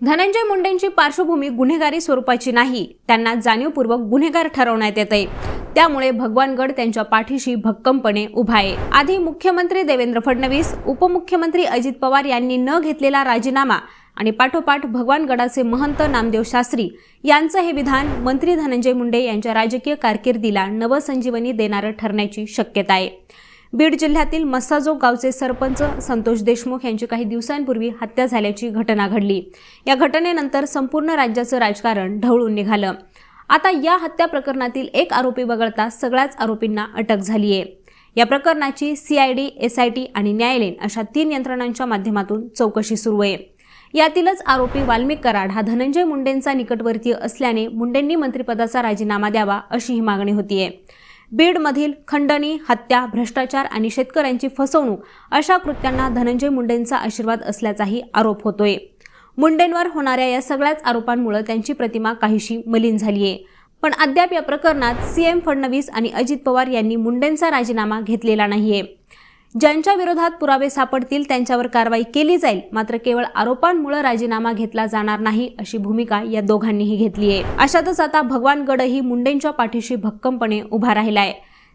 धनंजय मुंडेंची पार्श्वभूमी गुन्हेगारी स्वरूपाची नाही, त्यांना जाणीवपूर्वक गुन्हेगार ठरवण्यात येते। त्यामुळे भगवानगड त्यांच्या पाठीशी भक्कमपणे उभा आहे। आधी मुख्यमंत्री देवेंद्र फडणवीस, उपमुख्यमंत्री अजित पवार यांनी न घेतलेला राजीनामा आणि पाठोपाठ भगवानगडाचे महंत नामदेव शास्त्री यांचं हे विधान मंत्री धनंजय मुंडे यांच्या राजकीय कारकिर्दीला नवसंजीवनी देणारं ठरण्याची शक्यता आहे। बीड जिल्ह्यातील मस्साजोग गावचे सरपंच संतोष देशमुख यांची काही दिवसांपूर्वी हत्या झाल्याची घटना घडली। या घटनेनंतर संपूर्ण राज्याचं राजकारण ढवळून निघालं। आता या हत्या प्रकरणातील एक आरोपी वगळता सगळ्याच आरोपींना अटक झाली आहे। या प्रकरणाची सीआयडी, एसआयटी आणि न्यायालयीन अशा 3 यंत्रणांच्या माध्यमातून चौकशी सुरू आहे। यातीलच आरोपी वाल्मिक कराड हा धनंजय मुंडेंचा निकटवर्तीय असल्याने मुंडेंनी मंत्रिपदाचा राजीनामा द्यावा अशी ही मागणी होतीये। बीडमधील खंडणी, हत्या, भ्रष्टाचार आणि शेतकऱ्यांची फसवणूक अशा कृत्यांना धनंजय मुंडेंचा आशीर्वाद असल्याचाही आरोप होतोय। मुंडेंवर होणाऱ्या या सगळ्याच आरोपांमुळे त्यांची प्रतिमा काहीशी मलिन झाली आहे। पण अद्याप या प्रकरणात सीएम फडणवीस आणि अजित पवार यांनी मुंडेंचा राजीनामा घेतलेला नाहीये। ज्यांच्या विरोधात पुरावे सापडतील त्यांच्यावर कारवाई केली जाईल, मात्र केवळ आरोपांमुळे राजीनामा घेतला जाणार नाही अशी भूमिका या दोघांनीही घेतली आहे। अशातच आता भगवानगडही मुंडेंच्या पाठीशी भक्कमपणे उभा राहिला आहे।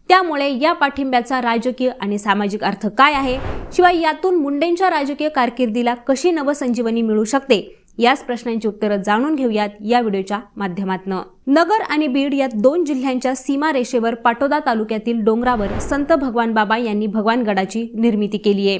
त्यामुळे या पाठिंब्याचा राजकीय आणि सामाजिक अर्थ काय आहे, शिवाय यातून मुंडेंच्या राजकीय कारकिर्दीला कशी नवसंजीवनी मिळू शकते, याच प्रश्नांची उत्तरं जाणून घेऊयात या व्हिडिओच्या माध्यमातून। नगर आणि बीड या 2 जिल्ह्यांच्या सीमारेषेवर पाटोदा तालुक्यातील डोंगरावर संत भगवान बाबा यांनी भगवानगडाची निर्मिती केली आहे।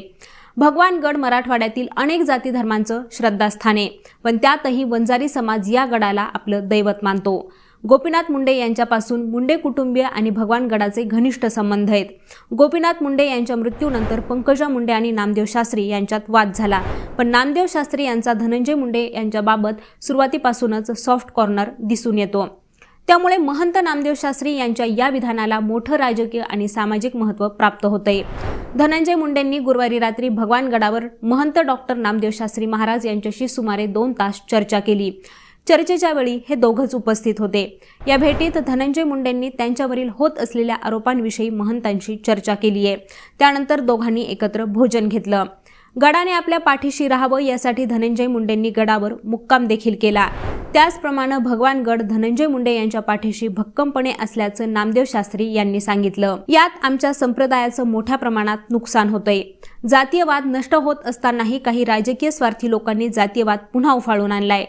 भगवानगड मराठवाड्यातील अनेक जाती धर्मांचं श्रद्धास्थान आहे, पण त्यातही वंजारी समाज या गडाला आपलं दैवत मानतो। गोपीनाथ मुंडे यांच्यापासून मुंडे कुटुंबीय आणि भगवानगडाचे घनिष्ठ संबंध आहेत। गोपीनाथ मुंडे यांच्या मृत्यूनंतर पंकजा मुंडे आणि नामदेव शास्त्री यांच्यात वाद झाला, पण नामदेव शास्त्री यांचा धनंजय मुंडे यांच्याबाबत सुरुवातीपासूनच सॉफ्ट कॉर्नर दिसून येतो। त्यामुळे महंत नामदेव शास्त्री यांच्या या विधानाला मोठं राजकीय आणि सामाजिक महत्त्व प्राप्त होतंय। धनंजय मुंडेंनी गुरुवारी रात्री भगवानगडावर महंत डॉक्टर नामदेव शास्त्री महाराज यांच्याशी सुमारे 2 तास चर्चा केली। चर्चेच्या वेळी हे दोघंच उपस्थित होते। या भेटीत धनंजय मुंडेंनी त्यांच्यावरील होत असलेल्या आरोपांविषयी महंतांशी चर्चा केली आहे। त्यानंतर दोघांनी एकत्र भोजन घेतलं। गडाने आपल्या पाठीशी राहावं यासाठी धनंजय मुंडेंनी गडावर मुक्काम देखील केला। त्याचप्रमाणे भगवानगड धनंजय मुंडे यांच्या पाठीशी भक्कमपणे असल्याचं नामदेव शास्त्री यांनी सांगितलं। यात आमच्या संप्रदायाचं मोठ्या प्रमाणात नुकसान होतंय। जातीयवाद नष्ट होत असतानाही काही राजकीय स्वार्थी लोकांनी जातीयवाद पुन्हा उफाळून आणलाय।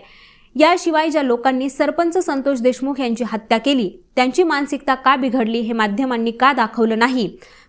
याशिवाय ज्या लोकांनी सरपंच संतोष देशमुख यांची हत्या केली त्यांची मानसिकता का बिघडली हे माध्यमांनी का दाखवलं नाही,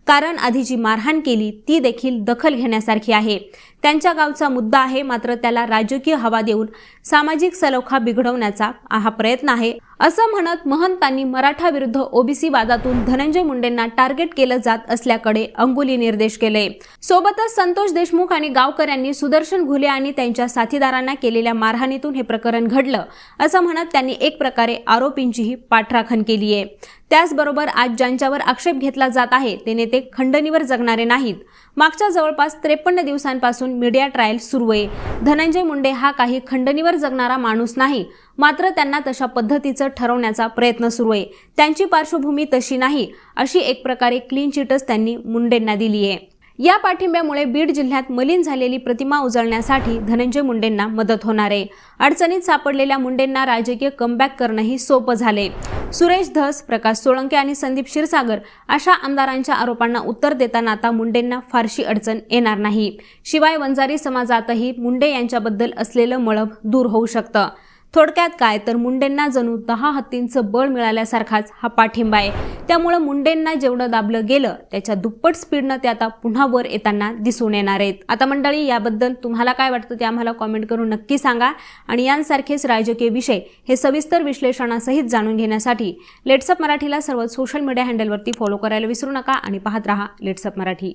कारण आधी जी मारहाण केली ती देखील दखल घेण्यासारखी आहे। त्यांच्या गावचा मुद्दा आहे, मात्र त्याला राजकीय हवा देऊन सामाजिक सलोखा बिघडवण्याचा हा प्रयत्न आहे असं म्हणत महंतांनी मराठा विरुद्ध ओबीसी वादातून धनंजय मुंडेंना टार्गेट केलं जात असल्याकडे अंगुली निर्देश केले। सोबतच संतोष देशमुख आणि गावकऱ्यांनी सुदर्शन घुले आणि त्यांच्या साथीदारांना केलेल्या मारहाणीतून हे प्रकरण घडलं असं म्हणत त्यांनी एक प्रकारे आरोपींचीही पाठराखण केली आहे। त्याचबरोबर आज ज्यांच्यावर आक्षेप घेतला जात आहे ते नेते खंडणीवर जगणारे नाहीत। मागच्या जवळपास 53 दिवसांपासून मीडिया ट्रायल सुरू आहे। धनंजय मुंडे हा काही खंडणीवर जगणारा माणूस नाही, मात्र त्यांना तशा पद्धतीचं ठरवण्याचा प्रयत्न सुरू आहे। त्यांची पार्श्वभूमी तशी नाही अशी एक प्रकारे क्लीन चिटच त्यांनी मुंडेंना दिली आहे। या पाठिंब्यामुळे बीड जिल्ह्यात मलिन झालेली प्रतिमा उजळण्यासाठी धनंजय मुंडेंना मदत होणार आहे। अडचणीत सापडलेल्या मुंडेंना राजकीय कमबॅक करणंही सोपं झाले। सुरेश धस, प्रकाश सोळंके आणि संदीप क्षीरसागर अशा आमदारांच्या आरोपांना उत्तर देताना आता मुंडेंना फारशी अडचण येणार नाही। शिवाय वंजारी समाजातही मुंडे यांच्याबद्दल असलेलं मळभ दूर होऊ शकतं। थोडक्यात काय तर मुंडेंना जणू 10 हत्तींचं बळ मिळाल्यासारखाच हा पाठिंबा आहे। त्यामुळे मुंडेंना जेवढं दाबलं गेलं त्याच्या दुप्पट स्पीडनं ते आता पुन्हा वर येताना दिसून येणार आहेत। आता मंडळी, याबद्दल तुम्हाला काय वाटतं ते आम्हाला कॉमेंट करून नक्की सांगा आणि यांसारखेच राजकीय विषय हे सविस्तर विश्लेषणासहित जाणून घेण्यासाठी लेट्सअप मराठीला सर्व सोशल मीडिया हँडलवरती फॉलो करायला विसरू नका आणि पाहत रहा लेट्सअप मराठी।